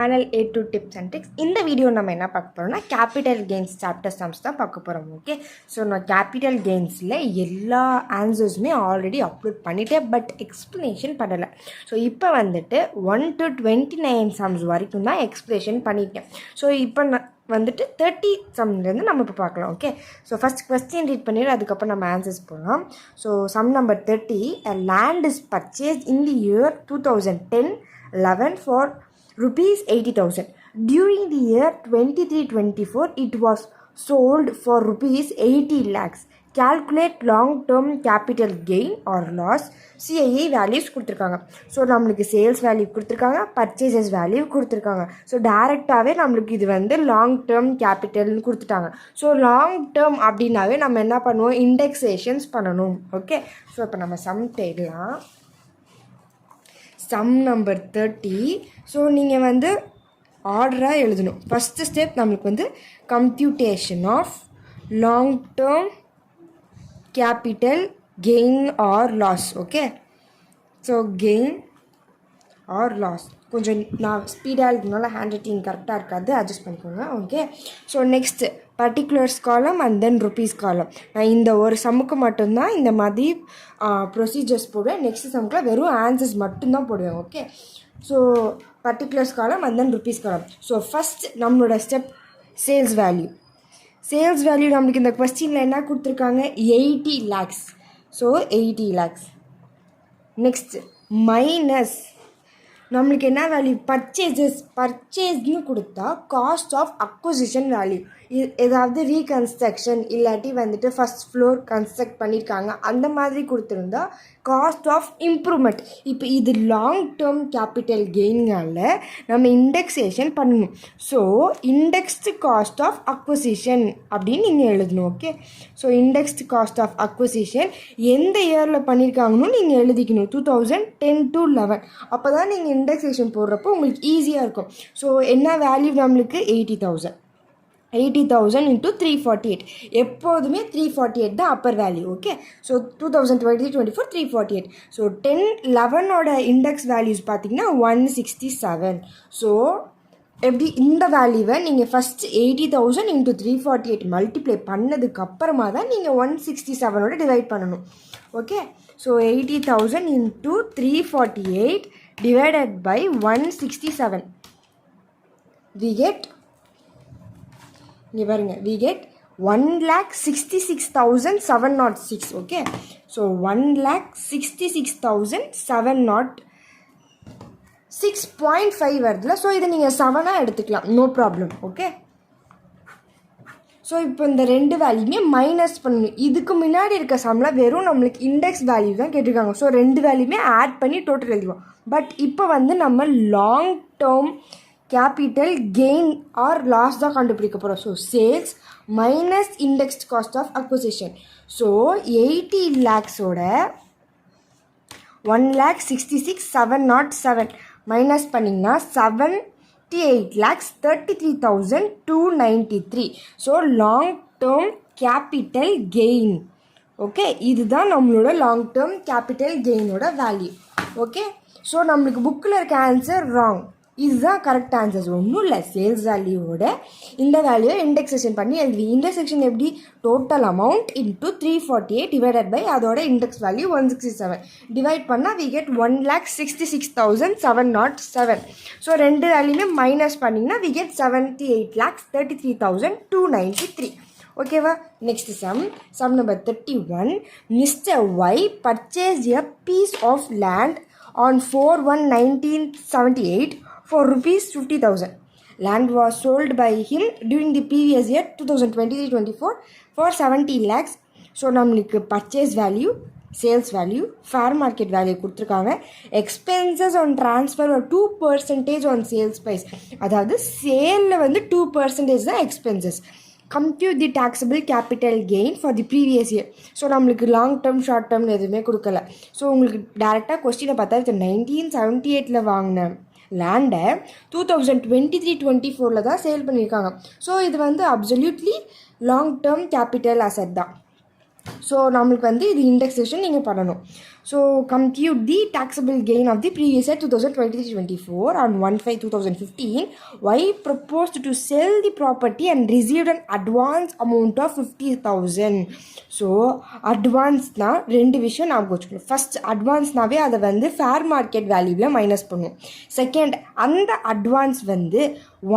Channel A2 tips and tricks. இந்த video நம்ம என்ன பார்க்க போகிறோம்னா கேபிட்டல் கெயின்ஸ் சாப்டர் சம்ஸ் தான் பார்க்க போகிறோம். ஓகே, ஸோ நான் கேபிட்டல் கெயின்ஸில் எல்லா ஆன்சர்ஸுமே ஆல்ரெடி அப்லோட் பண்ணிட்டேன், பட் எக்ஸ்ப்ளனேஷன் பண்ணலை. ஸோ இப்போ வந்துட்டு 1 to 29 சம்ஸ் வரைக்கும் தான் எக்ஸ்ப்ளனேஷன் பண்ணிட்டேன். ஸோ இப்போ நான் வந்துட்டு 30 சம்லேருந்து நம்ம இப்போ பார்க்கலாம். Okay, so first question read பண்ணிவிட்டு அதுக்கப்புறம் நம்ம ஆன்சர்ஸ் போகலாம். So sum number 30, a land is purchased in the year 2010-11 for rupees 80,000. During the year 23-24, it was sold for rupees 80 lakhs. Calculate long-term capital gain or loss. CIE values கொடுத்துருக்காங்க. So நம்மளுக்கு sales value கொடுத்துருக்காங்க, purchases value கொடுத்துருக்காங்க. So டேரெக்டாகவே நம்மளுக்கு இது வந்து long term கேபிட்டல்னு கொடுத்துட்டாங்க. So long term அப்படின்னாவே நம்ம என்ன பண்ணுவோம், இண்டெக்ஸேஷன்ஸ் பண்ணணும். ஓகே, ஸோ இப்போ நம்ம சம் தேடலாம். Sum number 30. ஸோ நீங்கள் வந்து ஆர்டராக எழுதணும். ஃபஸ்ட்டு ஸ்டெப் நம்மளுக்கு வந்து computation of long term capital gain or loss. Okay, so gain or loss கொஞ்சம் நான் ஸ்பீடாக இருக்கிறதுனால ஹேண்ட் ரைட்டிங் கரெக்டாக இருக்காது, அட்ஜஸ்ட் பண்ணிக்கோங்க. Okay, so next particulars column and then rupees காலம். நான் இந்த ஒரு சம்முக்கு மட்டும்தான் இந்த மாதிரி ப்ரொசீஜர்ஸ் போடுவேன். நெக்ஸ்ட் சம்முக்குலாம் வெறும் ஆன்சர்ஸ் மட்டும்தான் போடுவேன். Okay, so particulars column and then rupees காலம். ஸோ ஃபஸ்ட் நம்மளோட step sales value. Sales value நம்மளுக்கு இந்த கொஸ்டினில் என்ன கொடுத்துருக்காங்க, 80 lakhs. So 80 lakhs. Next minus நம்மளுக்கு என்ன வேல்யூ, பர்ச்சேஸ்னு கொடுத்தா காஸ்ட் ஆஃப் அக்விசிஷன் வேல்யூ. ஏதாவது ரீகன்ஸ்ட்ரக்ஷன் இல்லாட்டி வந்துட்டு ஃபஸ்ட் ஃப்ளோர் கன்ஸ்ட்ரக்ட் பண்ணியிருக்காங்க அந்த மாதிரி கொடுத்துருந்தா காஸ்ட் ஆஃப் இம்ப்ரூவ்மெண்ட். இப்போ இது லாங் டேர்ம் கேபிட்டல் கெயினால் நம்ம இண்டெக்ஸேஷன் பண்ணணும். So indexed cost of acquisition அப்படின்னு நீங்கள் எழுதணும். Okay, so indexed cost of acquisition எந்த இயரில் பண்ணியிருக்காங்கன்னு நீங்கள் எழுதிக்கணும், 2010 to 11. அப்போ தான் நீங்கள் இண்டெக்ஸேஷன் போடுறப்போ உங்களுக்கு ஈஸியாக இருக்கும். ஸோ என்ன வேல்யூ நம்மளுக்கு 80,000. 80,000 into 348. எப்போதுமே 348 தான் upper value. Okay, so 2023-24 348. So 10-11ஓட இண்டெக்ஸ் வேல்யூஸ் பார்த்தீங்கன்னா 167. ஸோ எப்படி இந்த வேல்யூவை நீங்கள் ஃபஸ்ட் 80,000 into 348 மல்டிப்ளை பண்ணதுக்கப்புறமா தான் நீங்கள் 167ஓட டிவைட் பண்ணணும். Okay, so 80,000 into 348 divided by 167. we get இங்கே பாருங்க, we get 1,66,706. ஓகே, ஸோ 1,66,706.5 வருதுல. ஸோ இதை நீங்கள் 7ஆக எடுத்துக்கலாம், நோ ப்ராப்ளம். ஓகே, ஸோ இப்போ இந்த ரெண்டு வேல்யூமே மைனஸ் பண்ணணும். இதுக்கு முன்னாடி இருக்க சம்மில் வெறும் நம்மளுக்கு இண்டெக்ஸ் வேல்யூ தான் கேட்டிருக்காங்க. ஸோ ரெண்டு வேல்யூமே ஆட் பண்ணி டோட்டல் எழுதுவோம். பட் இப்போ வந்து நம்ம long term capital gain or loss தான் கண்டுபிடிக்க போகிறோம். So sales minus indexed cost of acquisition. So 80 lakhsோட 1,66,707 மைனஸ் பண்ணிங்கன்னா 78,33,293. So long term capital gain. Okay, இதுதான் நம்மளோட லாங் டேர்ம் கேபிட்டல் கெயினோட வேல்யூ. ஓகே, ஸோ நம்மளுக்கு புக்கில் இருக்க ஆன்சர் ராங். இதுதான் கரெக்ட் ஆன்சர்ஸ். ஒன்றும் இல்லை, சேல்ஸ் வேல்யூவோட இந்த வேல்யூவை இண்டெக்ஸேஷன் பண்ணி எழுதி. இண்டெக்ஸேஷன் எப்படி, total amount into 348 divided by அதோட இண்டெக்ஸ் வேல்யூ 167 டிவைட் பண்ணால் we get 1,66,707. ஸோ ரெண்டு வேல்யூமே மைனஸ் பண்ணிங்கன்னா we get 78,33,293. ஓகேவா, next sum number 31. Mister Y purchase a piece of land on 4/1/1978 for rupees 50,000. Land was sold by him during the previous year 2023-24 for 70 lakhs. So நம்மளுக்கு purchase value, sales value, fair market value கொடுத்துருக்காங்க. Expenses on transfer ஒரு 2% on sales price. அதாவது சேலில் வந்து 2% தான் expenses. Compute the taxable capital gain for the previous year. So நம்மளுக்கு long term short டேர்ம்னு எதுவுமே கொடுக்கல. So உங்களுக்கு டேரெக்டாக கொஸ்டினை பார்த்தா 1978 வாங்கின லேண்டை 2023-24 தான் சேல் பண்ணியிருக்காங்க. ஸோ இது வந்து absolutely long term capital asset தான். ஸோ நம்மளுக்கு வந்து இது இண்டெக்ஸேஷன் நீங்கள் பண்ணணும். So compute the taxable gain of the previous year 2023-24 on 1/5/2015. Y proposed to sell the property and received an advance amount of 50,000. So அட்வான்ஸ்னால் 2 விஷயம் ஞாபகம் வச்சுக்கணும். ஃபஸ்ட் அட்வான்ஸ்னாவே அதை வந்து ஃபேர் மார்க்கெட் வேல்யூவில் மைனஸ் பண்ணும். செகண்ட், அந்த அட்வான்ஸ் வந்து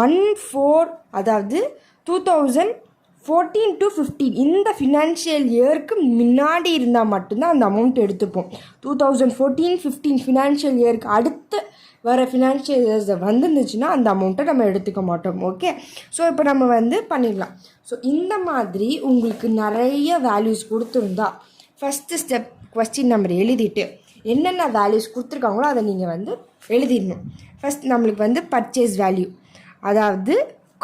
1/4 அதாவது 2014 to 15 இந்த ஃபினான்ஷியல் இயருக்கு முன்னாடி இருந்தால் மட்டும்தான் அந்த அமௌண்ட் எடுத்துப்போம். 2014-15 ஃபினான்ஷியல் இயருக்கு அடுத்து வர ஃபினான்ஷியல் இயர்ஸை வந்துருந்துச்சுன்னா அந்த அமௌண்ட்டை நம்ம எடுத்துக்க மாட்டோம். ஓகே, ஸோ இப்போ நம்ம வந்து பண்ணிடலாம். ஸோ இந்த மாதிரி உங்களுக்கு நிறைய வேல்யூஸ் கொடுத்துருந்தா ஃபஸ்ட்டு ஸ்டெப் கொஸ்டின் நம்பர் எழுதிட்டு என்னென்ன வேல்யூஸ் கொடுத்துருக்காங்களோ அதை நீங்கள் வந்து எழுதிடணும். ஃபஸ்ட் நம்மளுக்கு வந்து பர்ச்சேஸ் வேல்யூ, அதாவது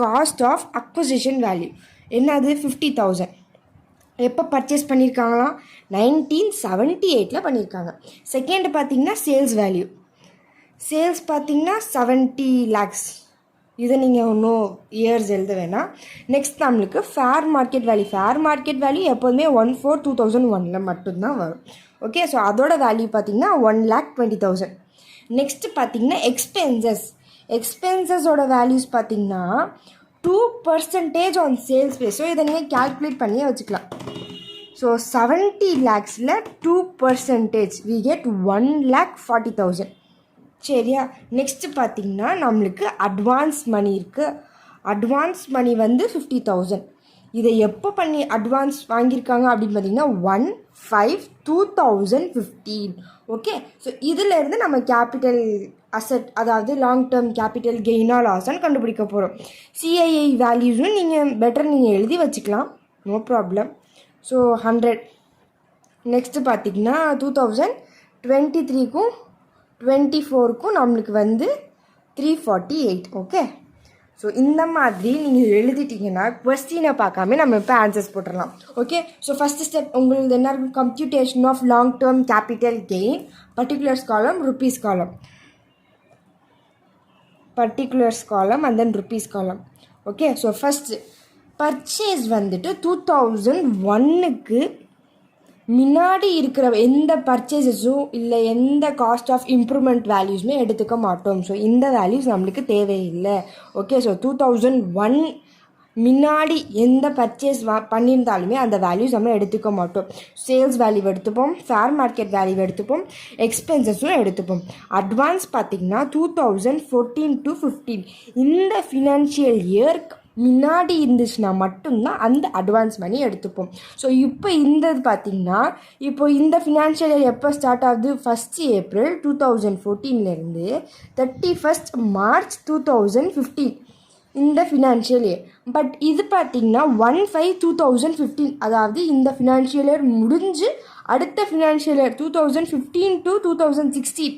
காஸ்ட் ஆஃப் அக்விசிஷன் வேல்யூ என்னது 50,000. எப்போ பர்ச்சேஸ் பண்ணியிருக்காங்களாம்? 1978 பண்ணியிருக்காங்க. செகண்ட் பார்த்திங்கன்னா சேல்ஸ் வேல்யூ, சேல்ஸ் பார்த்திங்கன்னா 70 lakhs. இதை நீங்கள் இன்னும் இயர்ஸ் எழுத வேணாம். நெக்ஸ்ட் நம்மளுக்கு fair market value, fair market value எப்போதுமே 1/4/2001 மட்டும்தான் வரும். ஓகே, ஸோ அதோட வேல்யூ பார்த்திங்கன்னா 1,20,000. நெக்ஸ்ட்டு பார்த்திங்கன்னா எக்ஸ்பென்சஸ், எக்ஸ்பென்சஸோட வேல்யூஸ் பார்த்திங்கன்னா 2% ஆன் சேல்ஸ் பேஸ். ஸோ இதை நீங்கள் கேல்குலேட் பண்ணியே வச்சுக்கலாம். So 70 lakhsல 2% we get 1,40,000. சரியா? நெக்ஸ்ட்டு பார்த்திங்கன்னா நம்மளுக்கு அட்வான்ஸ் மணி இருக்குது. அட்வான்ஸ் மணி வந்து 50,000. இதை எப்போ பண்ணி அட்வான்ஸ் வாங்கியிருக்காங்க அப்படின்னு பார்த்திங்கன்னா 1/5/2015. ஓகே, ஸோ இதிலேருந்து நம்ம கேபிட்டல் அசட், அதாவது லாங் டேர்ம் கேபிட்டல் கெயினா லாஸான்னு கண்டுபிடிக்க போகிறோம். சிஐஐ வேல்யூஸும் நீங்கள் எழுதி வச்சுக்கலாம், நோ ப்ராப்ளம். ஸோ 100. நெக்ஸ்ட்டு பார்த்திங்கன்னா 2023க்கும் 24க்கும் நம்மளுக்கு வந்து 348. ஓகே, ஸோ இந்த மாதிரி நீங்கள் எழுதிட்டிங்கன்னா கொஸ்டினை பார்க்காம நம்ம இப்போ ஆன்சர்ஸ் போட்டுடலாம். ஓகே, ஸோ ஃபஸ்ட்டு ஸ்டெப் உங்களுக்கு என்ன இருக்கும்? Computation of long term capital gain, particulars column, rupees column, particulars column and then rupees column. Okay, so first purchase வந்துட்டு 2001க்கு முன்னாடி இருக்கிற எந்த பர்ச்சேஸஸும் இல்லை எந்த காஸ்ட் ஆஃப் இம்ப்ரூவ்மெண்ட் வேல்யூஸுமே எடுத்துக்க மாட்டோம். ஸோ இந்த வேல்யூஸ் நம்மளுக்கு தேவையில்லை. ஓகே, ஸோ 2001 முன்னாடி எந்த பர்ச்சேஸ் பண்ணியிருந்தாலுமே அந்த வேல்யூஸ் நம்ம எடுத்துக்க மாட்டோம். சேல்ஸ் வேல்யூ எடுத்துப்போம், ஃபேர் மார்க்கெட் வேல்யூ எடுத்துப்போம், எக்ஸ்பென்சஸும் எடுத்துப்போம். அட்வான்ஸ் பார்த்திங்கன்னா 2014 to 15 இந்த ஃபினான்ஷியல் இயர்க்கு முன்னாடி இருந்துச்சுன்னா மட்டும்தான் அந்த அட்வான்ஸ் மணி எடுத்துப்போம். ஸோ இப்போ இந்த பார்த்திங்கன்னா இப்போ இந்த ஃபினான்ஷியல் இயர் எப்போ ஸ்டார்ட் ஆகுது? 1st April 2014 31st March 2015 இந்த ஃபினான்ஷியல் இயர். பட் இது பார்த்திங்கன்னா 1/5/2015, அதாவது இந்த ஃபினான்ஷியல் இயர் முடிஞ்சு அடுத்த ஃபினான்ஷியல் இயர் 2015 to 2016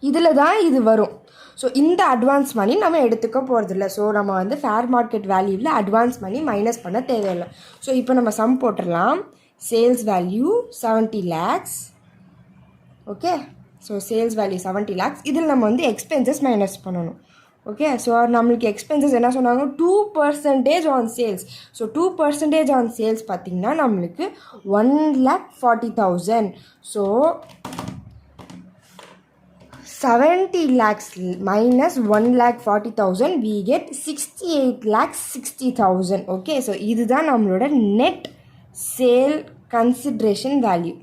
இதில் தான் இது வரும். ஸோ இந்த அட்வான்ஸ் மணி நம்ம எடுத்துக்க போகிறதில்ல. ஸோ நம்ம வந்து ஃபேர் மார்க்கெட் வேல்யூவில் அட்வான்ஸ் மணி மைனஸ் பண்ண தேவையில்லை. ஸோ இப்போ நம்ம சம் போட்டுடலாம். Sales value 70 lakhs. Okay, so sales value 70 lakhs. இதில் நம்ம வந்து எக்ஸ்பென்சஸ் மைனஸ் பண்ணணும். ஓகே, ஸோ நம்மளுக்கு எக்ஸ்பென்சஸ் என்ன சொன்னாங்க? 2% on sales. So 2% on sales பார்த்திங்கன்னா நம்மளுக்கு 1,40,000. So 70 lakhs minus 1,40,000 we get 68,60,000. Okay, so இதுதான் நம்மளோட net sale consideration value.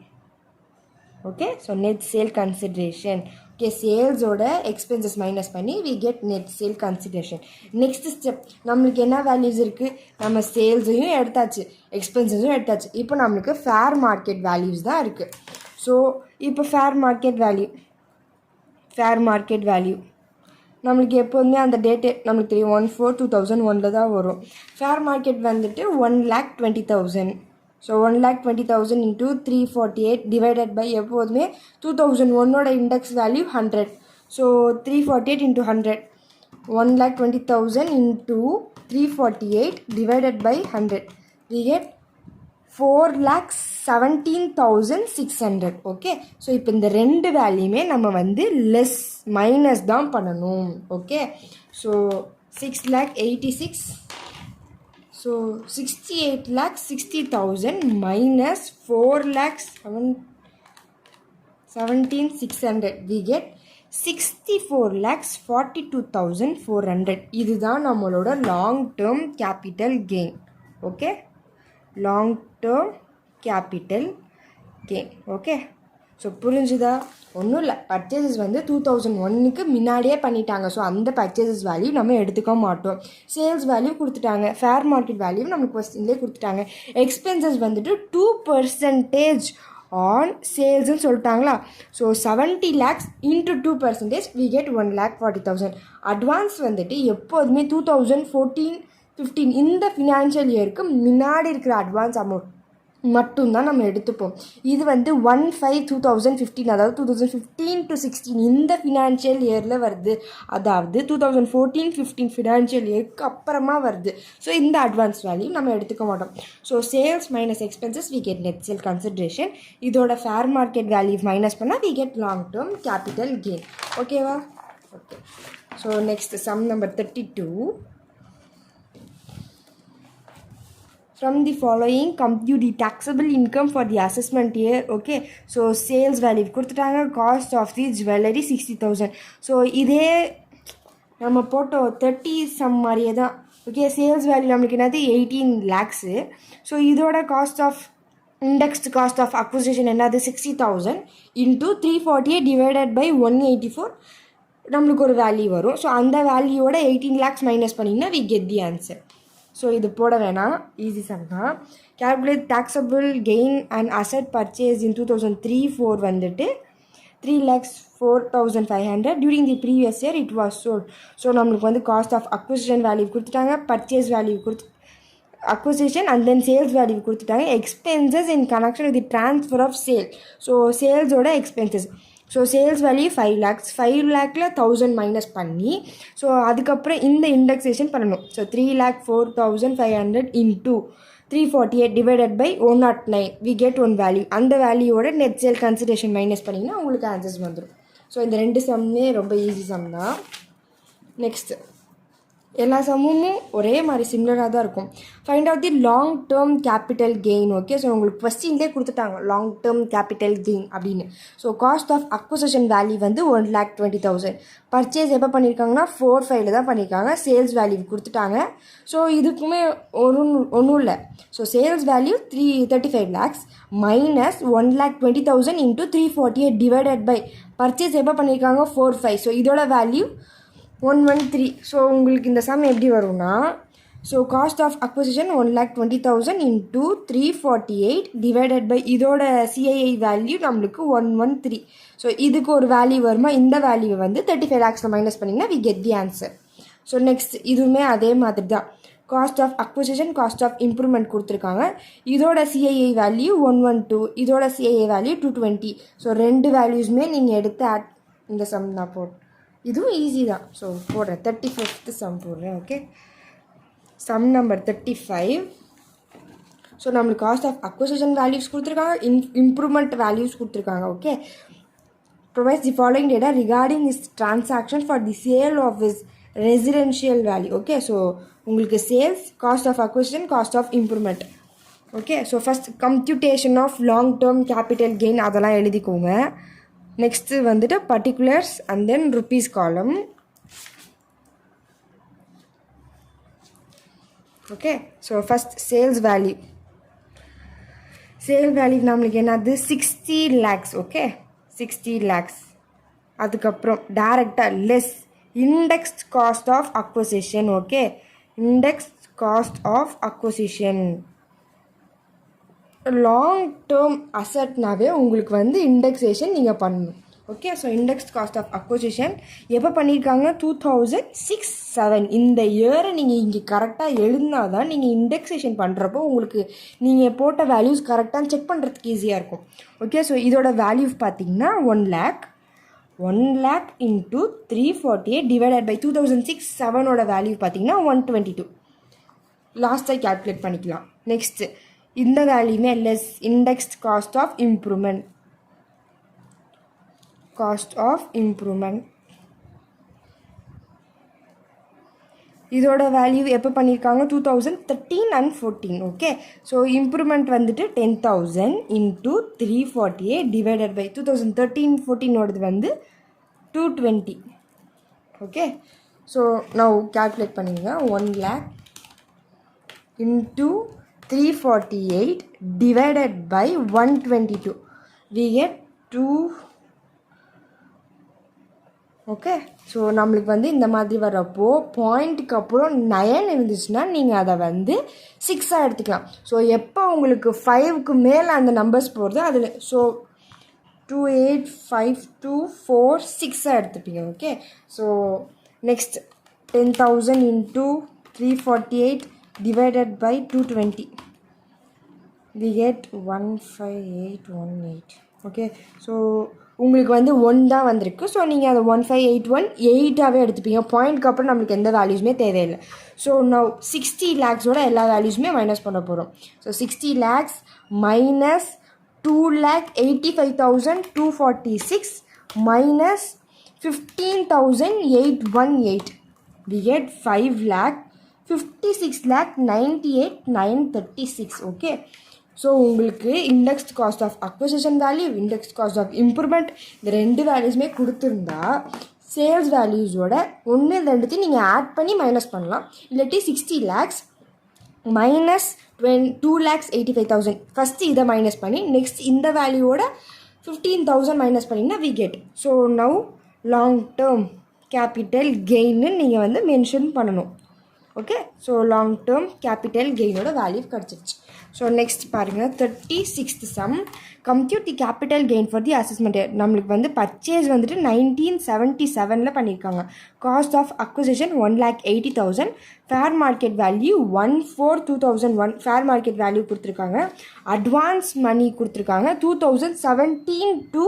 Okay, so net sale கன்சிட்ரேஷன். Okay, சேல்ஸோட எக்ஸ்பென்சஸ் மைனஸ் பண்ணி we get net sale consideration. Next step நம்மளுக்கு என்ன வேல்யூஸ் இருக்குது? நம்ம சேல்ஸையும் எடுத்தாச்சு, எக்ஸ்பென்சஸும் எடுத்தாச்சு. இப்போ நம்மளுக்கு ஃபேர் மார்க்கெட் வேல்யூஸ் தான் இருக்குது. ஸோ இப்போ ஃபேர் மார்க்கெட் வேல்யூ நம்மளுக்கு எப்போதுமே அந்த டேட்டு நம்மளுக்கு தெரியும், 1/4/2001 தான் வரும். ஃபேர் மார்க்கெட் வந்துட்டு 1,20,000. ஸோ 1,20,000 into 348 டிவைடட் பை எப்போதுமே 2001 index value 100. So 348 into 100, 1,20,000 into 348 divided by 100 we get 4,17,600. Okay, so இப்போ இந்த ரெண்டு வேல்யூமே நம்ம வந்து லெஸ் மைனஸ் தான் பண்ணணும். Okay, so 6,86,000. So 68,60,000 minus 4,7 17,600 we get 64,42,400. இதுதான் நம்மளோட long term capital gain. Okay, long term capital gain. Okay, so புரிஞ்சுதா? ஒன்றும் இல்லை, பர்ச்சேசஸ் வந்து 2001க்கு முன்னாடியே பண்ணிட்டாங்க. ஸோ அந்த பர்ச்சேசஸ் வேல்யூ நம்ம எடுத்துக்க மாட்டோம். சேல்ஸ் வேல்யூ கொடுத்துட்டாங்க, ஃபேர் மார்க்கெட் வேல்யூ நம்மளுக்கு கொஸ்டின்லேயே கொடுத்துட்டாங்க. எக்ஸ்பென்சஸ் வந்துட்டு 2% ஆன் சேல்ஸ்ன்னு சொல்லிட்டாங்களா. So 70 lakhs into 2% we get 1,40,000. Advance வந்துட்டு எப்போதுமே 2014-15 இந்த ஃபினான்ஷியல் இயருக்கு முன்னாடி இருக்கிற அட்வான்ஸ் அமௌண்ட் மட்டும்தான் நம்ம எடுத்துப்போம். இது வந்து 1/5/2015, அதாவது 2015-16 இந்த ஃபினான்ஷியல் இயரில் வருது. அதாவது 2014-15 ஃபினான்ஷியல் இயருக்கு அப்புறமா வருது. ஸோ இந்த அட்வான்ஸ் வேல்யூ நம்ம எடுத்துக்க மாட்டோம். So sales minus expenses we get net sale consideration. இதோட ஃபேர் மார்க்கெட் வேல்யூ மைனஸ் பண்ணால் we get long term capital gain. ஓகேவா? Okay, so next sum number 32. From the following, compute the taxable income for the assessment year. Okay, so sales value கொடுத்துட்டாங்க, cost of the jewelry 60,000. So இதே நம்ம photo 30 some மாதிரியே தான். Okay, sales value நம்மளுக்கு என்னது 18 lakhs. So இதோட cost of indexed cost of acquisition என்னது 60,000 into 348 divided by 184 நம்மளுக்கு ஒரு வேல்யூ வரும். ஸோ அந்த வேல்யூவோட 18 lakhs மைனஸ் பண்ணிங்கன்னா we get the answer. So இது போட வேணாம், ஈஸி சம் தான். Calculate taxable gain and asset purchase in 2003-04 வந்துட்டு 3,04,500. during the previous year it was sold. So நம்மளுக்கு வந்து காஸ்ட் ஆஃப் அக்விசிஷன் வேல்யூ கொடுத்துட்டாங்க, purchase value acquisition and then sales value கொடுத்துட்டாங்க, expenses in connection with the transfer of sale. So சேல்ஸோட expenses. So sales value 5 lakhs, 5 lakhல 1000 minus பண்ணி so அதுக்கப்புறம் இந்த indexation பண்ணணும். So 3,04,500 into 348 divided by 109 we get one value. அந்த வேல்யூவோட net sale consideration minus பண்ணிங்கன்னா உங்களுக்கு ஆன்சர்ஸ் வந்துடும். ஸோ இந்த ரெண்டு சம்மே ரொம்ப ஈஸி சம் தான். நெக்ஸ்ட்டு எல்லா சம்மும் ஒரே மாதிரி சிமிலராக தான் இருக்கும். Find out the long term capital gain. Okay, so உங்களுக்கு கொஸ்டின்லேயே கொடுத்துட்டாங்க லாங் டேர்ம் கேபிட்டல் கெயின் அப்படின்னு. So cost of acquisition value வந்து 1,20,000. பர்ச்சேஸ் எப்போ பண்ணியிருக்காங்கன்னா 4/5 தான் பண்ணியிருக்காங்க. சேல்ஸ் வேல்யூ கொடுத்துட்டாங்க. ஸோ இதுக்குமே ஒன்றும் இல்லை. So sales value 35 lakhs minus 1,20,000 into 348 divided by purchase எப்போ பண்ணியிருக்காங்க 4/5. ஸோ இதோட வேல்யூ 113. ஸோ உங்களுக்கு இந்த சம் எப்படி வரும்னா, so cost of acquisition 1,20,000 into 348 divided by இதோட சிஐஐ வேல்யூ நம்மளுக்கு 113. ஸோ இதுக்கு ஒரு வேல்யூ வருமா, இந்த வேல்யூ வந்து 35 lakhsல மைனஸ் பண்ணிங்கன்னா we get the answer. So next இதுவுமே அதே மாதிரி தான். Cost of acquisition, cost of improvement கொடுத்துருக்காங்க. இதோட சிஐஐ வேல்யூ 112, இதோட சிஐஐ வேல்யூ 220. ஸோ ரெண்டு வேல்யூஸுமே நீங்கள் எடுத்து இந்த சம் நான் இதுவும் ஈஸி தான். ஸோ போடுறேன், 35th சம் போடுறேன். Okay, sum number 35. ஸோ நம்மளுக்கு காஸ்ட் ஆஃப் அக்விசிஷன் வேல்யூஸ் கொடுத்துருக்காங்க, இம்ப்ரூவ்மெண்ட் வேல்யூஸ் கொடுத்துருக்காங்க. Okay, provides the following data regarding is transaction for the sale of is residential value. Okay, so உங்களுக்கு sales, cost of acquisition, cost of improvement. Okay, so first computation of long term capital gain அதெல்லாம் எழுதிக்கோங்க. Next வந்துட்டு particulars and then rupees column. Okay, so first sales value. Sale value நம்மளுக்கு என்னது 60 lakhs. Okay, 60 lakhs. அதுக்கப்புறம் டேரெக்டாக less indexed cost of acquisition. Okay, indexed cost of acquisition. Long term அசட்னாவே உங்களுக்கு வந்து இண்டெக்ஸேஷன் நீங்கள் பண்ணணும். Okay, so indexed cost of acquisition எப்போ பண்ணியிருக்காங்க 2006-07 இந்த இயரை நீங்கள் இங்கே கரெக்டாக எழுதினா தான் நீங்கள் இண்டெக்ஸேஷன் பண்ணுறப்போ உங்களுக்கு நீங்கள் போட்ட வேல்யூஸ் கரெக்டாக செக் பண்ணுறதுக்கு ஈஸியாக இருக்கும். ஓகே, ஸோ இதோட வேல்யூ பார்த்தீங்கன்னா 1 lakh இன்ட்டு 348 டிவைடட் பை 2006-07ஓட வேல்யூ பார்த்தீங்கன்னா 122. லாஸ்ட்டாக கேல்குலேட் பண்ணிக்கலாம். நெக்ஸ்ட்டு இந்த வேல்யூமே less indexed cost of improvement. இதோட வேல்யூ எப்போ பண்ணியிருக்காங்க 2013 and 14 ஓகே ஸோ இம்ப்ரூவ்மெண்ட் வந்துட்டு 10,000 இன்ட்டு 348 டிவைடட் பை 2013-14ஓடது வந்து 220 ஓகே ஸோ நான் கால்குலேட் பண்ணிங்க 1 lakh into 348 divided by 122 we get 2 okay so நம்மளுக்கு வந்து இந்த மாதிரி வரப்போ பாயிண்ட்டுக்கு அப்புறம் 9 இருந்துச்சுன்னா நீங்கள் அதை வந்து 6ஆக எடுத்துக்கலாம் ஸோ எப்போ உங்களுக்கு 5க்கு மேலே அந்த நம்பர்ஸ் போகிறதோ அதில் ஸோ 2 8 5 2 4 6ஆக எடுத்துப்பீங்க okay so next 10,000 into 348 divided by 220 we get 15818 okay so உங்களுக்கு வந்து 1 தான் வந்திருக்கு ஸோ நீங்கள் அதை 1581 8ஆகவே எடுத்துப்பீங்க பாயிண்ட்க்கு அப்புறம் நம்மளுக்கு எந்த வேல்யூஸுமே தேவையில்லை ஸோ நான் 60 lakhஸோட எல்லா வேல்யூஸுமே மைனஸ் பண்ண போகிறோம் so 60 lakhs minus 2,85,246 minus 15,818 we get 5,56,98,936 okay so உங்களுக்கு indexed cost of acquisition value indexed cost of improvement இந்த 2 வேல்யூஸுமே கொடுத்துருந்தா சேல்ஸ் வேல்யூஸோட 1-2 நீங்கள் ஆட் பண்ணி மைனஸ் பண்ணலாம் இல்லாட்டி 60 lakhs மைனஸ் 2,85,000 ஃபஸ்ட்டு இதை மைனஸ் பண்ணி நெக்ஸ்ட் இந்த வேல்யூவோட 15,000 மைனஸ் பண்ணிங்கன்னா we get so now long term capital கெயின்னு நீங்கள் வந்து மென்ஷன் பண்ணணும் okay so long term capital கெயினோட வேல்யூ கிடச்சிருச்சு ஸோ நெக்ஸ்ட் பாருங்கள் 36th sum compute the capital gain for the assessment நம்மளுக்கு வந்து பர்ச்சேஸ் வந்துட்டு 1977 பண்ணியிருக்காங்க cost of acquisition 1,80,000 fair market value 1/4/2001 fair market value கொடுத்துருக்காங்க அட்வான்ஸ் மணி கொடுத்துருக்காங்க 2017 to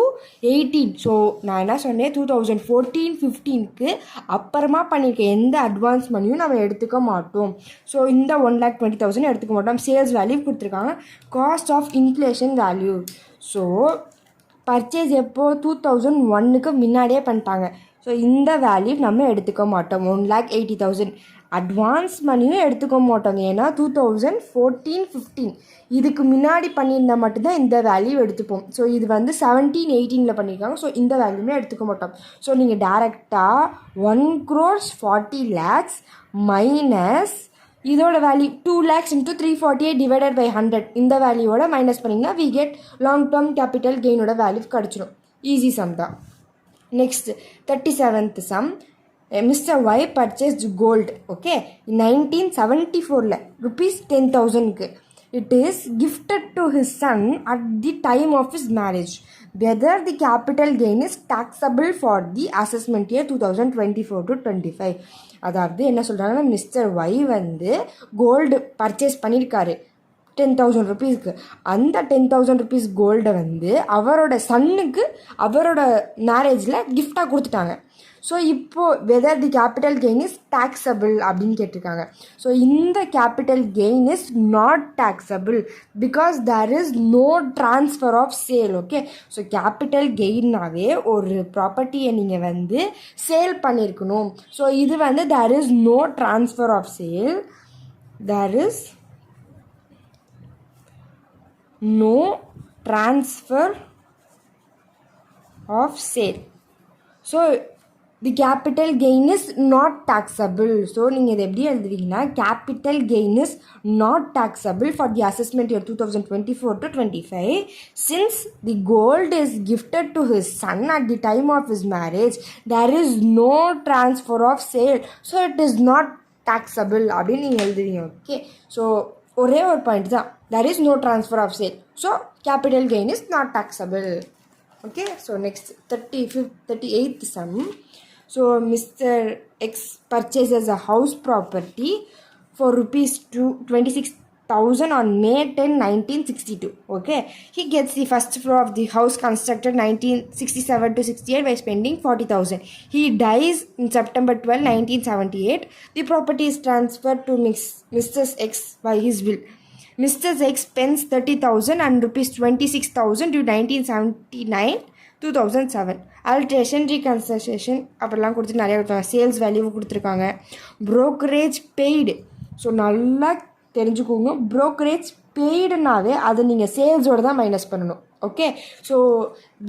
18 ஸோ நான் என்ன சொன்னேன் 2014-15க்கு அப்புறமா பண்ணியிருக்க எந்த அட்வான்ஸ் மணியும் நம்ம எடுத்துக்க மாட்டோம் ஸோ இந்த 1,20,000 எடுத்துக்க மாட்டோம் சேல்ஸ் வேல்யூ கொடுத்துருக்காங்க cost of inflation value so purchase எப்போ 2001க்கு முன்னாடியே பண்ணிட்டாங்க ஸோ இந்த வேல்யூ நம்ம எடுத்துக்க மாட்டோம் 1,80,000 அட்வான்ஸ் மணியும் எடுத்துக்க மாட்டோங்க ஏன்னா 2014-15 இதுக்கு முன்னாடி பண்ணியிருந்தால் மட்டும்தான் இந்த வேல்யூ எடுத்துப்போம் ஸோ இது வந்து 17-18 பண்ணியிருக்காங்க ஸோ இந்த வேல்யூமே எடுத்துக்க மாட்டோம் ஸோ நீங்கள் டேரெக்டாக 1,40 lakhs மைனஸ் இதோட value 2 lakhs into 348 divided by 100 இந்த வேல்யூவோட மைனஸ் பண்ணிங்கன்னா we get long term capital கெயினோட வேல்யூ கிடச்சிடும் ஈஸி சம் தான் next 37th sum mister Y purchased gold okay 1974 rupees 10,000க்கு it is gifted to his son at the time of his marriage whether the capital gain is taxable for the assessment year 2024-25 அதாவது என்ன சொல்கிறாங்கன்னா mister Y வந்து gold purchase பண்ணியிருக்காரு 10,000 rupeesக்கு அந்த 10,000 rupees கோல்டை வந்து அவரோட சன்னுக்கு அவரோட மேரேஜில் கிஃப்டாக கொடுத்துட்டாங்க ஸோ இப்போது whether the capital gain is taxable அப்படின்னு கேட்டிருக்காங்க ஸோ இந்த capital gain is not taxable because there is no transfer of sale okay so capital கெயின்னாவே ஒரு ப்ராப்பர்ட்டியை நீங்கள் வந்து சேல் பண்ணியிருக்கணும் ஸோ இது வந்து there is no transfer of sale there is no transfer of sale so the capital gain is not taxable so நீங்கள் இதை எப்படி எழுதுவீங்கன்னா capital gain is not taxable for the assessment year 2024-25 since the gold is gifted to his son at the time of his marriage there is no transfer of sale so it is not taxable அப்படின்னு நீங்கள் எழுதுவீங்க okay so ஒரே ஒரு point தான் there is no transfer of sale so capital gain is not taxable okay so next 38th sum so Mr. X purchases a house property for rupees 26,000 on May 10 1962 okay he gets the first floor of the house constructed 1967-68 by spending 40,000 he dies in September 12 1978 the property is transferred to Mr. X by his will Mr. X spends 30,000 and rupees 26,000 to 1979 2007. Adulteration, reconstruction அப்படிலாம் கொடுத்துட்டு நிறையா கொடுத்தாங்க. Sales value கொடுத்துருக்காங்க. Brokerage paid. So நல்லா தெரிஞ்சுக்கோங்க, brokerage பெய்டுனாவே அதை நீங்கள் சேல்ஸோடு தான் மைனஸ் பண்ணணும். ஓகே, ஸோ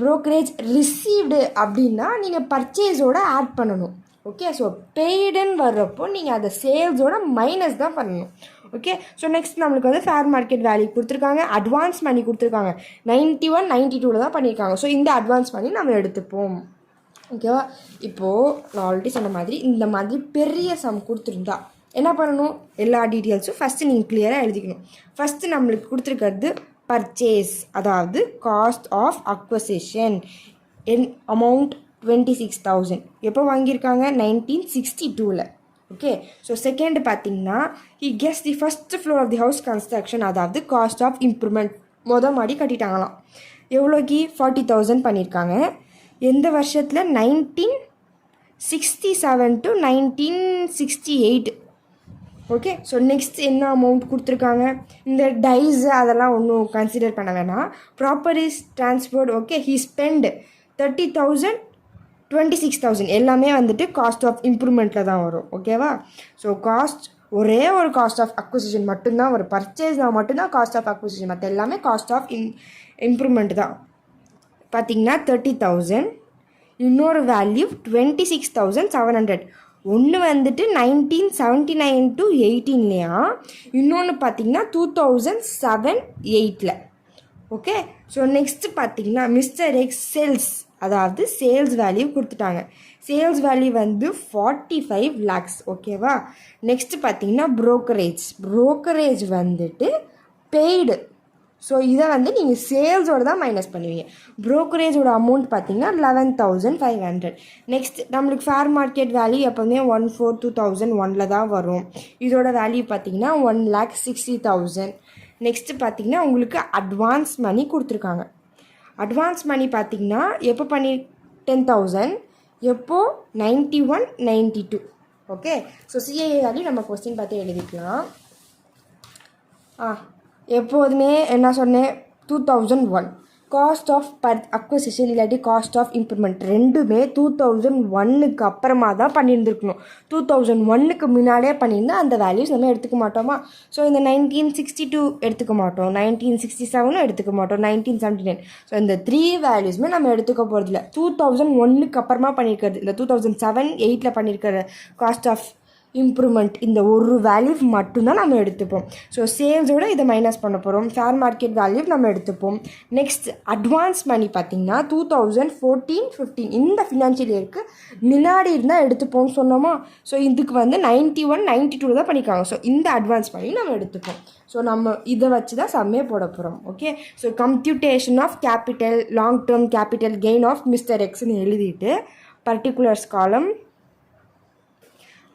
ப்ரோக்கரேஜ் ரிசீவ்டு அப்படின்னா நீங்கள் பர்ச்சேஸோடு ஆட் பண்ணணும். ஓகே, ஸோ பெய்டுன்னு வர்றப்போ நீங்கள் அதை சேல்ஸோட மைனஸ் தான் பண்ணணும். ஓகே, ஸோ நெக்ஸ்ட் நம்மளுக்கு வந்து ஃபேர் மார்க்கெட் வேல்யூ கொடுத்துருக்காங்க. அட்வான்ஸ் மணி கொடுத்துருக்காங்க. 91, 92 தான் பண்ணியிருக்காங்க. ஸோ இந்த அட்வான்ஸ் மணி நம்ம எடுத்துப்போம். ஓகேவா? இப்போது நான் ஆல்ரெடி சொன்ன மாதிரி இந்த மாதிரி பெரிய சம் கொடுத்துருந்தா என்ன பண்ணணும்? எல்லா டீட்டெயில்ஸும் ஃபஸ்ட்டு நீங்கள் கிளியராக எழுதிக்கணும். ஃபஸ்ட்டு நம்மளுக்கு கொடுத்துருக்கிறது பர்ச்சேஸ், அதாவது காஸ்ட் ஆஃப் அக்வசிஷன் என் அமௌண்ட் 26,000. எப்போ வாங்கியிருக்காங்க? 1962. ஓகே, ஸோ செகண்ட் பார்த்தீங்கன்னா he guess the first floor of the house construction, அதாவது காஸ்ட் ஆஃப் இம்ப்ரூவ்மெண்ட் மாடி கட்டிட்டாங்களாம். எவ்வளோக்கு? 40,000 பண்ணியிருக்காங்க. எந்த வருஷத்தில்? 1967 to 1968. ஓகே, ஸோ நெக்ஸ்ட் என்ன அமௌண்ட் கொடுத்துருக்காங்க? இந்த டைஸு அதெல்லாம் ஒன்றும் கன்சிடர் பண்ண வேணாம். Properties transport. Okay, he spend 30,000, 26,000 எல்லாமே வந்துட்டு காஸ்ட் ஆஃப் இம்ப்ரூவ்மெண்ட்டில் தான் வரும். ஓகேவா? ஸோ காஸ்ட் ஒரே ஒரு காஸ்ட் ஆஃப் அக்விசிஷன் மட்டும்தான் வரும். பர்ச்சேஸ்னால் மட்டும்தான் காஸ்ட் ஆஃப் அக்விசிஷன், மற்ற எல்லாமே காஸ்ட் ஆஃப் இம்ப்ரூவ்மெண்ட் தான். பார்த்திங்கன்னா 30,000, இன்னொரு வேல்யூ 26,700. ஒன்று வந்துட்டு 1979 to 18 இன்னொன்று பார்த்திங்கன்னா 2007, 8. ஓகே, ஸோ நெக்ஸ்ட்டு பார்த்திங்கன்னா மிஸ்டர் எக்ஸ் சேல்ஸ், அதாவது சேல்ஸ் வேல்யூ கொடுத்துட்டாங்க. சேல்ஸ் வேல்யூ வந்து 45 lakhs. ஓகேவா? நெக்ஸ்ட்டு பார்த்தீங்கன்னா ப்ரோக்கரேஜ் வந்துட்டு பெய்டு. ஸோ இதை வந்து நீங்கள் சேல்ஸோடு தான் மைனஸ் பண்ணுவீங்க. ப்ரோக்கரேஜோட அமௌண்ட் பார்த்தீங்கன்னா 11,500. நெக்ஸ்ட் நம்மளுக்கு ஃபேர் மார்க்கெட் வேல்யூ எப்போவுமே 1/4/2001 தான் வரும். இதோட வேல்யூ பார்த்தீங்கன்னா 1,60,000. நெக்ஸ்ட்டு பார்த்தீங்கன்னா உங்களுக்கு அட்வான்ஸ் மணி கொடுத்துருக்காங்க. அட்வான்ஸ் மணி பார்த்திங்கன்னா எப்போ 10,000, எப்போ 91, 92. ஓகே, ஸோ சிஏஏ வேல்யூ நம்ம கொஸ்டின் பார்த்து எழுதிக்கலாம். எப்போதுமே என்ன சொன்னேன்? 2001 காஸ்ட் ஆஃப் அக்வசிஷன் இல்லாட்டி காஸ்ட் ஆஃப் இம்ப்ரூவ்மெண்ட் ரெண்டுமே 2001க்கு அப்புறமா தான் பண்ணியிருந்துருக்கணும். 2001க்கு முன்னாடியே பண்ணியிருந்தால் அந்த வேல்யூஸ் நம்ம எடுத்துக்க மாட்டோமா? ஸோ இந்த 1962 எடுத்துக்க மாட்டோம், 1967 எடுத்துக்க மாட்டோம், 1979. ஸோ இந்த 3 வேல்யூஸுமே நம்ம எடுத்துக்க போகிறதில்ல. 2001க்கு அப்புறமா பண்ணியிருக்கிறது, இந்த 2007, 8 பண்ணியிருக்கிற காஸ்ட் ஆஃப் இம்ப்ரூவ்மெண்ட் இந்த ஒரு வேல்யூ மட்டும்தான் நம்ம எடுத்துப்போம். ஸோ சேல்ஸோடு இதை மைனஸ் பண்ண போகிறோம். ஃபேர் மார்க்கெட் வேல்யூ நம்ம எடுத்துப்போம். நெக்ஸ்ட் அட்வான்ஸ் மணி பார்த்திங்கன்னா 2014, 15 இந்த ஃபினான்ஷியல் இயருக்கு முன்னாடி இருந்தால் எடுத்துப்போம்னு சொன்னோமா? ஸோ இதுக்கு வந்து 91, 92 தான் பண்ணியிருக்காங்க. ஸோ இந்த அட்வான்ஸ் மணி நம்ம எடுத்துப்போம். ஸோ நம்ம இதை வச்சு தான் சம்மே போட போகிறோம். Okay, so computation of capital long term capital gain of mister எக்ஸ்ன்னு எழுதிட்டு particulars column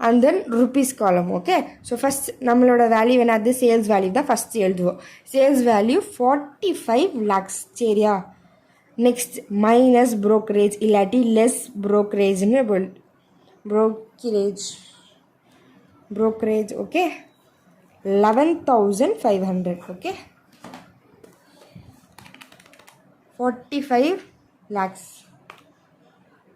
and then rupees column. Okay, so first நம்மளோட வேல்யூ என்னது? சேல்ஸ் வேல்யூ தான் ஃபஸ்ட்டு எழுதுவோம். Sales value 45 lakhs. சரியா? நெக்ஸ்ட் மைனஸ் ப்ரோக்கரேஜ் இல்லாட்டி லெஸ் ப்ரோக்கரேஜ்னு brokerage. Okay, 11,500. Okay, 45 lakhs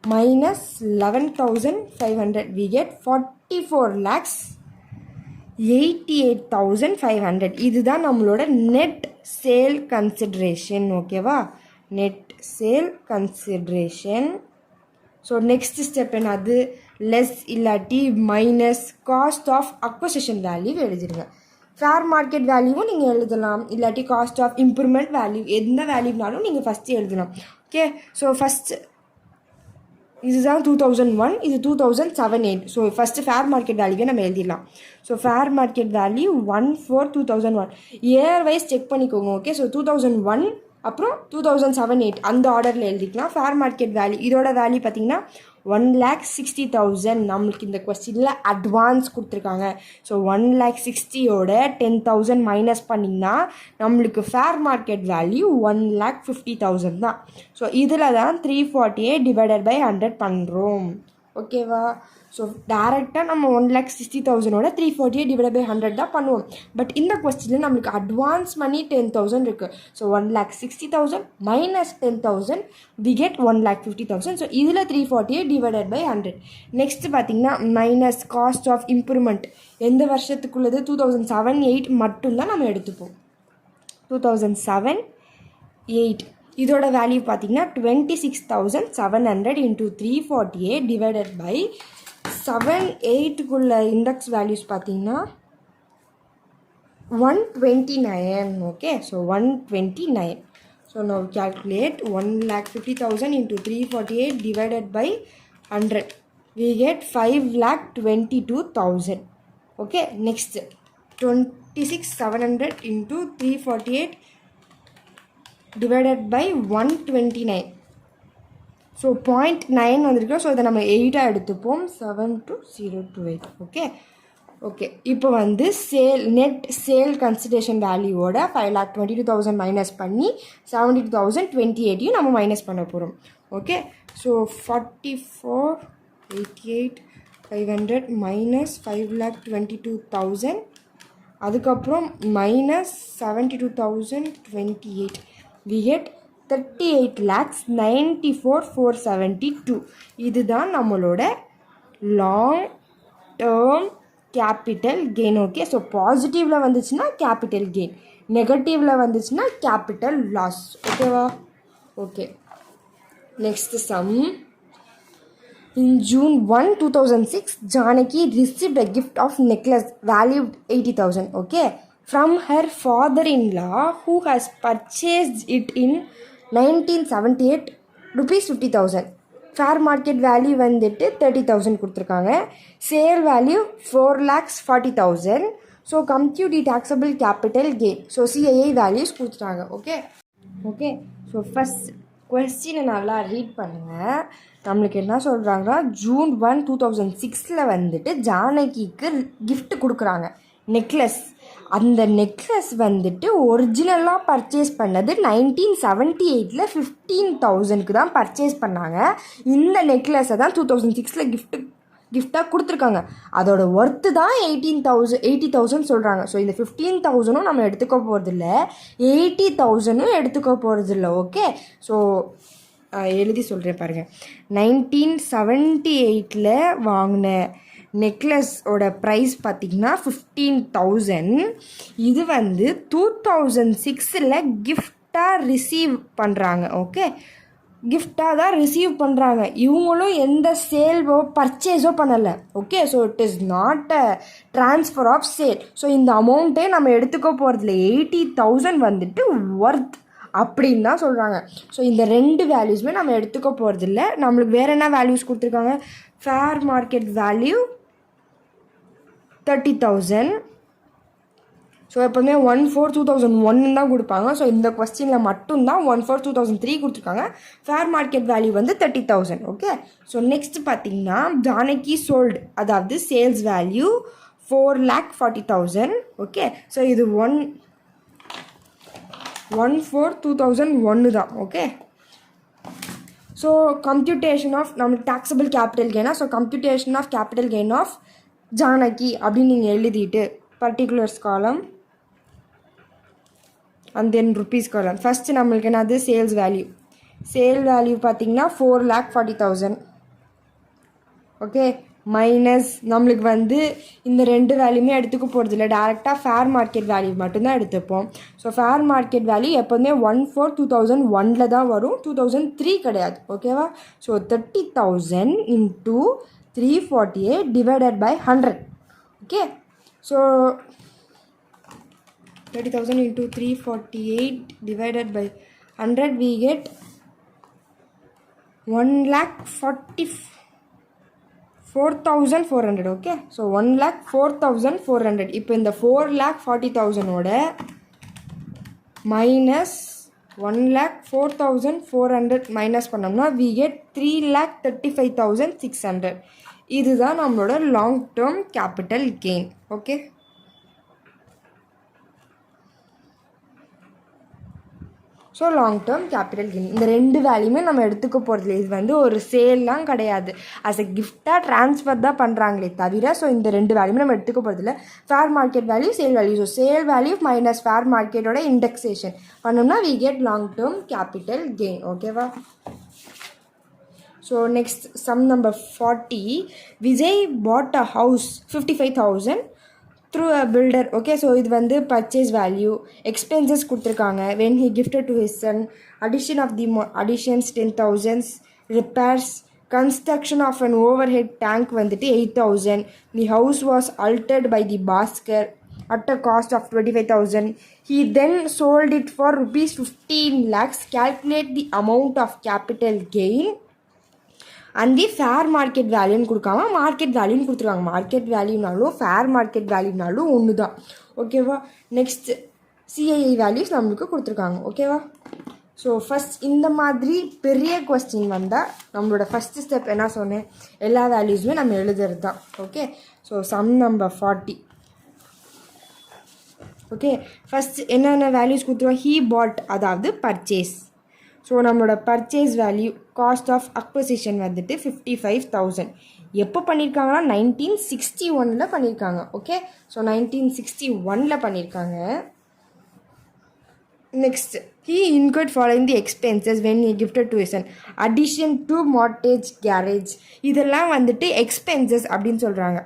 minus 11,500 we get 44,88,500. இதுதான் நம்மளோட நெட் சேல் கன்சிடரேஷன். ஓகேவா? Net sale consideration. So next step என்னது? லெஸ் இல்லாட்டி minus cost of acquisition value எழுதிடுங்க. ஃபேர் மார்க்கெட் வேல்யூவும் நீங்கள் எழுதலாம், இல்லாட்டி காஸ்ட் ஆஃப் இம்ப்ரூவ்மெண்ட் வேல்யூ எந்த வேல்யூனாலும் நீங்கள் ஃபஸ்ட்டு எழுதலாம். ஓகே, ஸோ ஃபஸ்ட்டு இதுதான் 2001, இது 2007, 8. ஸோ ஃபஸ்ட்டு ஃபேர் மார்க்கெட் வேல்யூவே நம்ம எழுதிடலாம். So fair market value 1/4/2001 year wise check பண்ணிக்கோங்க. ஓகே, ஸோ 2001 அப்புறம் 2007, 8 அந்த ஆர்டரில் எழுதிக்கலாம். ஃபேர் மார்க்கெட் வேல்யூ இதோட வேல்யூ பார்த்திங்கன்னா 1,60,000. நம்மளுக்கு இந்த கொஸ்டினில் அட்வான்ஸ் கொடுத்துருக்காங்க. ஸோ 1,60,000ோட 10,000 மைனஸ் பண்ணிங்கன்னா நம்மளுக்கு ஃபேர் மார்க்கெட் வேல்யூ 1,50,000 தான். ஸோ இதில் தான் 348 / 100 பண்ணுறோம். ஓகேவா? ஸோ டேரெக்டாக நம்ம 1,60,000 348 டிவைட் பை 100 தான் பண்ணுவோம். பட் இந்த கொஸ்டினில் நம்மளுக்கு அட்வான்ஸ் மணி 10,000 இருக்குது. So 1,60,000 minus 10,000 we get 1,50,000. So இதில் 348 டிவைடட் பை 100. நெக்ஸ்ட் பார்த்தீங்கன்னா மைனஸ் காஸ்ட் ஆஃப் இம்ப்ரூவ்மெண்ட் எந்த வருஷத்துக்குள்ளது 2007-8 மட்டும்தான் நம்ம எடுத்துப்போம். 2007-8 இதோட வேல்யூ பார்த்தீங்கன்னா 26,700 இன்ட்டு 348 டிவைடட் பை 7-8க்குள்ள இண்டெக்ஸ் வேல்யூஸ் பார்த்தீங்கன்னா 129. Okay, so 129. So now calculate 1,50,000 into 348 divided by 100. We get 5,22,000. Okay, next 26,700 into 348 divided by 129. So 0.9 வந்திருக்கோம். ஸோ இதை நம்ம 8ஆக எடுத்துப்போம். 72028. ஓகே இப்போ வந்து நெட் சேல் கன்சிடரேஷன் வேல்யூவோட 5,22,000 மைனஸ் பண்ணி 72,028 நம்ம மைனஸ் பண்ண போகிறோம். ஓகே, ஸோ 44,88,500 மைனஸ் 5,22,000 அதுக்கப்புறம் மைனஸ் 72,028 we get 38,94,472. இதுதான் நம்மளோட long term capital gain. Okay, so பாசிட்டிவில் வந்துச்சுன்னா கேபிட்டல் கெயின், நெகட்டிவில் வந்துச்சுன்னா கேபிட்டல் லாஸ். ஓகேவா? Okay, next sum. In June 1, 2006, Janaki received a gift of necklace valued 80,000. Okay, from her father-in-law who has purchased it in 1978 rupees 50,000. Fair market value வந்துட்டு 30,000 கொடுத்துருக்காங்க. Sale value 4,40,000. So compute the taxable capital gain. So CII values கொடுத்துட்டாங்க. Okay, so first கொஸ்டினை நல்லா read பண்ணுங்கள். நம்மளுக்கு என்ன சொல்கிறாங்கன்னா, June 1, 2006 வந்துட்டு ஜானகிக்கு கிஃப்ட் கொடுக்குறாங்க நெக்லஸ். அந்த நெக்லஸ் வந்துட்டு ஒரிஜினலாக பர்ச்சேஸ் பண்ணது 1978 15,000க்கு தான் பர்ச்சேஸ் பண்ணாங்க. இந்த நெக்லஸை தான் 2006 கிஃப்டாக கொடுத்துருக்காங்க. அதோட ஒர்த்து தான் 80,000 சொல்கிறாங்க. ஸோ இந்த 15,000 நம்ம எடுத்துக்க போகிறதில்ல, 80,000 எடுத்துக்க போகிறதில்ல. ஓகே, ஸோ எழுதி சொல்கிறேன் பாருங்கள். 1978 வாங்கின நெக்லஸோட ப்ரைஸ் பார்த்திங்கன்னா 15,000. இது வந்து 2006 கிஃப்டாக ரிசீவ் பண்ணுறாங்க. ஓகே, கிஃப்டாக தான் ரிசீவ் பண்ணுறாங்க. இவங்களும் எந்த சேல்வோ பர்ச்சேஸோ பண்ணலை. Okay, so it is not a transfer of sale. So இந்த அமௌண்ட்டே நம்ம எடுத்துக்க போகிறதுல 80,000 வந்துட்டு ஒர்த் அப்படின்னு தான் சொல்கிறாங்க. ஸோ இந்த ரெண்டு வேல்யூஸுமே நம்ம எடுத்துக்க போகிறதில்ல. நம்மளுக்கு வேறு என்ன வேல்யூஸ் கொடுத்துருக்காங்க? Fair market value 30,000. ஸோ எப்போதுமே 1/4/2001 தான் கொடுப்பாங்க. ஸோ இந்த கொஸ்டினில் மட்டும்தான் 1/4/2003 கொடுத்துருக்காங்க. ஃபேர் மார்க்கெட் வேல்யூ வந்து 30,000. ஓகே, ஸோ நெக்ஸ்ட் பார்த்தீங்கன்னா ஜானகி சோல்டு, அதாவது சேல்ஸ் வேல்யூ 4,40,000. ஓகே, ஸோ இது 1/4/2001 தான். ஓகே, ஸோ கம்ப்யூட்டேஷன் ஆஃப் நம்ம டாக்ஸபிள் கேபிட்டல் கெயினா, so computation of capital gain of Janaki அப்படின்னு நீங்கள் எழுதிட்டு particulars column and then rupees column. First நம்மளுக்கு என்னது? சேல் வேல்யூ பார்த்திங்கன்னா 4,40,000. ஓகே, மைனஸ் நம்மளுக்கு வந்து இந்த ரெண்டு வேல்யூமே எடுத்துக்க போகிறது இல்லை, டேரெக்டாக ஃபேர் மார்க்கெட் வேல்யூ மட்டும்தான் எடுத்துப்போம். ஸோ ஃபேர் மார்க்கெட் வேல்யூ எப்போதுமே 1/4/2001 தான் வரும், 2003 கிடையாது. ஓகேவா? So 30,000 into 348 divided by 100. Okay, so 30,000 into 348 divided by 100 we get 1,44,400. Okay, so 1,04,400. இப்போ இந்த 4,40,000 மைனஸ் 1,04,400 மைனஸ் பண்ணோம்னா we get 3,35,600. இதுதான் நம்மளோட long term capital gain. Okay, so so long term capital gain. இந்த ரெண்டு வேல்யூமே நம்ம எடுத்துக்க போகிறதில்ல. இது வந்து ஒரு சேல்லாம் கிடையாது, அஸ் எ கிஃப்டாக ட்ரான்ஸ்ஃபர் தான் பண்ணுறாங்களே தவிர. ஸோ இந்த ரெண்டு வேல்யூமே நம்ம எடுத்துக்க போகிறதில்ல. Fair market value, sale value. So sale value minus fair மார்க்கெட்டோட இண்டெக்ஸேஷன் பண்ணோம்னா we get long term capital gain. ஓகேவா? So next sum number 40. Vijay bought a house 55,000 through a builder. Okay, so இது வந்து பர்ச்சேஸ் வேல்யூ. எக்ஸ்பென்சஸ் கொடுத்துருக்காங்க. When he gifted to his son, addition of the additions 10,000, repairs, construction of an overhead tank வந்துட்டு 8,000. The house was altered by the Bhaskar at a cost of 25,000. He then sold it for rupees 15 lakhs. Calculate the amount of capital gain and the fair market வேல்யூன்னு கொடுக்காம market வேல்யூன்னு கொடுத்துருக்காங்க. Market வேல்யூனாலும் fair market வேல்யூனாலும் ஒன்று தான். ஓகேவா? Next CII values நம்மளுக்கு கொடுத்துருக்காங்க. ஓகேவா? So first இந்த மாதிரி பெரிய கொஸ்டின் வந்தால் நம்மளோட ஃபஸ்ட்டு ஸ்டெப் என்ன சொன்னேன், எல்லா வேல்யூஸுமே நம்ம எழுதுறது தான். Okay, so sum number 40. Okay, first என்னென்ன வேல்யூஸ் கொடுத்துருவோம். ஹீ பாட், அதாவது பர்ச்சேஸ். ஸோ நம்மளோட purchase value, cost of acquisition வந்துட்டு 55,000. எப்போ பண்ணியிருக்காங்கன்னா 1961 பண்ணியிருக்காங்க. ஓகே, ஸோ 1961 பண்ணியிருக்காங்க. Next, he incurred following the expenses when he gifted to his son. Addition to mortgage garage. இதெல்லாம் வந்துட்டு எக்ஸ்பென்சஸ் அப்படின்னு சொல்கிறாங்க.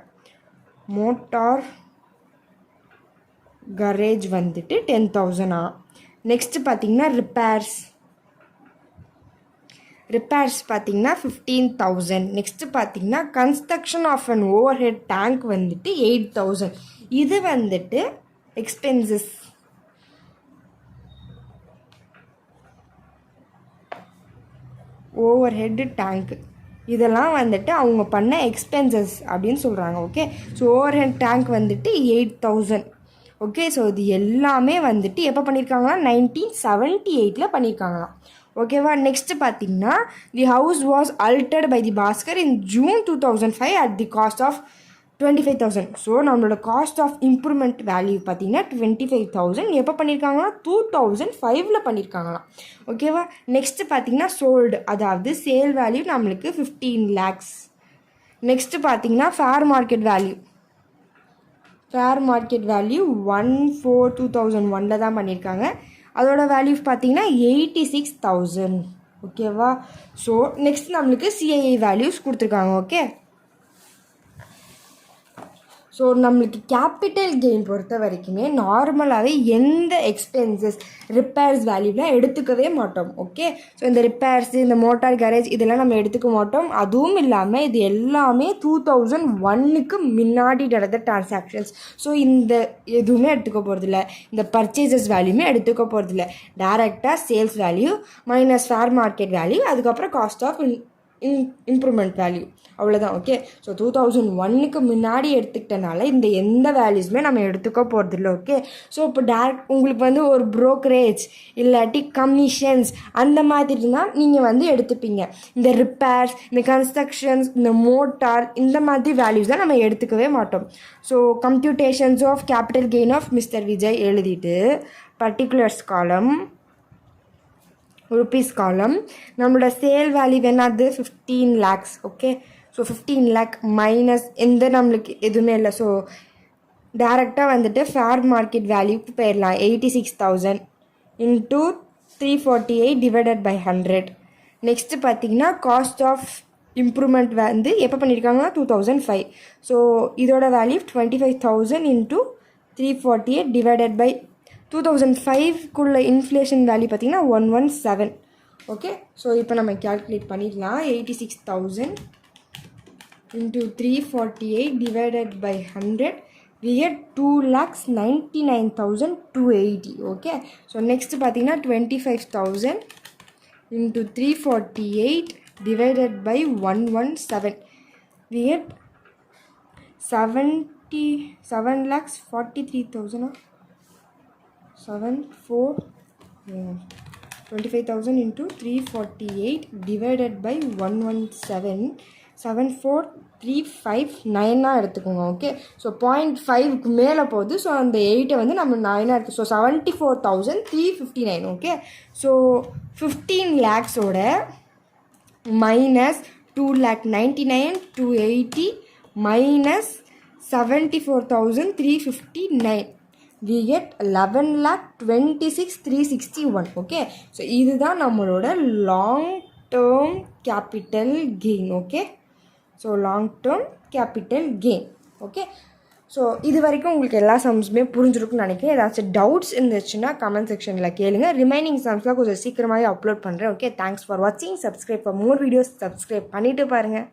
மோட்டார் கரேஜ் வந்துட்டு 10,000. நெக்ஸ்ட் பார்த்தீங்கன்னா ரிப்பேர்ஸ் பார்த்தீங்கன்னா 15,000. நெக்ஸ்ட்டு பார்த்தீங்கன்னா construction of an overhead tank வந்துட்டு 8,000. இது வந்துட்டு எக்ஸ்பென்சஸ். ஓவர் ஹெட் டேங்க் இதெல்லாம் வந்துட்டு அவங்க பண்ண எக்ஸ்பென்சஸ் அப்படின்னு சொல்கிறாங்க. Okay, so over head tank வந்துட்டு 8,000. ஓகே, ஸோ இது எல்லாமே வந்துட்டு எப்போ பண்ணியிருக்காங்கன்னா 1978 பண்ணியிருக்காங்களாம். ஓகேவா? நெக்ஸ்ட்டு பார்த்தீங்கன்னா the house was altered by the Bhaskar in June 2005 at the cost of 25,000. So நம்மளோட காஸ்ட் ஆஃப் இம்ப்ரூவ்மெண்ட் வேல்யூ பார்த்தீங்கன்னா 25,000 எப்போ பண்ணியிருக்காங்கன்னா 2005 பண்ணியிருக்காங்களாம். ஓகேவா? நெக்ஸ்ட்டு பார்த்தீங்கன்னா சோல்டு, அதாவது சேல் வேல்யூ நம்மளுக்கு 15 lakhs. நெக்ஸ்ட்டு பார்த்தீங்கன்னா ஃபேர் மார்க்கெட் வேல்யூ 1/4/2001 தான் பண்ணியிருக்காங்க. அதோட வேல்யூ பார்த்தீங்கன்னா 86,000. ஓகேவா? ஸோ நெக்ஸ்ட் நம்மளுக்கு சிஐஐ வேல்யூஸ் கொடுத்துருக்காங்க. ஓகே, ஸோ நம்மளுக்கு கேபிட்டல் கெயின் பொறுத்த வரைக்குமே நார்மலாகவே எந்த எக்ஸ்பென்சஸ் ரிப்பேர்ஸ் வேல்யூலாம் எடுத்துக்கவே மாட்டோம். ஓகே, ஸோ இந்த ரிப்பேர்ஸ், இந்த மோட்டார் கேரேஜ் இதெல்லாம் நம்ம எடுத்துக்க மாட்டோம். அதுவும் இல்லாமல் இது எல்லாமே 2001 முன்னாடி நடந்த டிரான்சாக்ஷன்ஸ். ஸோ இந்த எதுவுமே எடுத்துக்க போகிறதில்ல. இந்த பர்ச்சேசஸ் வேல்யூமே எடுத்துக்க போகிறதில்ல. டேரெக்டாக sales value minus fair market value, அதுக்கப்புறம் காஸ்ட் ஆஃப் இம்ப்ரூவ்மெண்ட் வேல்யூ, அவ்வளோதான். ஓகே, ஸோ 2001 முன்னாடி எடுத்துக்கிட்டனால இந்த எந்த வேல்யூஸுமே நம்ம எடுத்துக்க போகிறதில்ல. ஓகே, ஸோ இப்போ டேரக்ட் உங்களுக்கு வந்து ஒரு ப்ரோக்கரேஜ் இல்லாட்டி கமிஷன்ஸ் அந்த மாதிரி தான் நீங்கள் வந்து எடுத்துப்பீங்க. இந்த ரிப்பேர்ஸ், இந்த கன்ஸ்ட்ரக்ஷன்ஸ், இந்த மோட்டார், இந்த மாதிரி வேல்யூஸ் தான் நம்ம எடுத்துக்கவே மாட்டோம். So computations of capital gain of mister Vijay எழுதிட்டு பர்டிகுலர்ஸ் காலம், ருபீஸ் காலம், நம்மளோட சேல் வேல்யூ என்னது 15 lakhs. Okay, so 15 lakh minus எந்த நம்மளுக்கு எதுவுமே இல்லை. ஸோ டேரெக்டாக வந்துட்டு ஃபேர் மார்க்கெட் வேல்யூக்கு போயிடலாம். 86,000 இன்ட்டு 348 டிவைடட் பை 100. நெக்ஸ்ட்டு பார்த்தீங்கன்னா காஸ்ட் ஆஃப் இம்ப்ரூவ்மெண்ட் வந்து எப்போ பண்ணியிருக்காங்கன்னா 2005. ஸோ இதோட value 25,000 into 348 divided by 2005 inflation value பார்த்திங்கன்னா 117. ஓகே, ஸோ இப்போ நம்ம கேல்குலேட் பண்ணிடலாம். 86,000 into 348 divided by 100 we get 2,99,280. Okay, so next பார்த்தீங்கன்னா 25,000 into 348 divided by 117 we get 7,43,000. 25,000 into 348 divided by 117 74,359 எடுத்துக்கோங்க. ஓகே, ஸோ 0.5க்கு மேலே போகுது. ஸோ அந்த 8 வந்து நம்ம 9 இருக்குது. ஸோ 74,359. ஓகே, ஸோ 15 lakhஸோட minus 2,99,280 minus 74,359 we get 11,26,361. Okay, so இதுதான் நம்மளோட long term capital gain. Okay, so long term capital gain. Okay, so இது வரைக்கும் உங்களுக்கு எல்லா சம்ஸுமே புரிஞ்சிருக்குன்னு நினைக்கிறேன். ஏதாச்சும் டவுட்ஸ் இருந்துச்சுன்னா கமெண்ட் செக்ஷனில் கேளுங்க. ரிமைனிங் சம்ஸ்லாம் கொஞ்சம் சீக்கிரமாகவே அப்லோட் பண்ணுறேன். ஓகே, தேங்க்ஸ் ஃபார் வாட்சிங். Subscribe for more videos. Subscribe பண்ணிவிட்டு பாருங்கள்.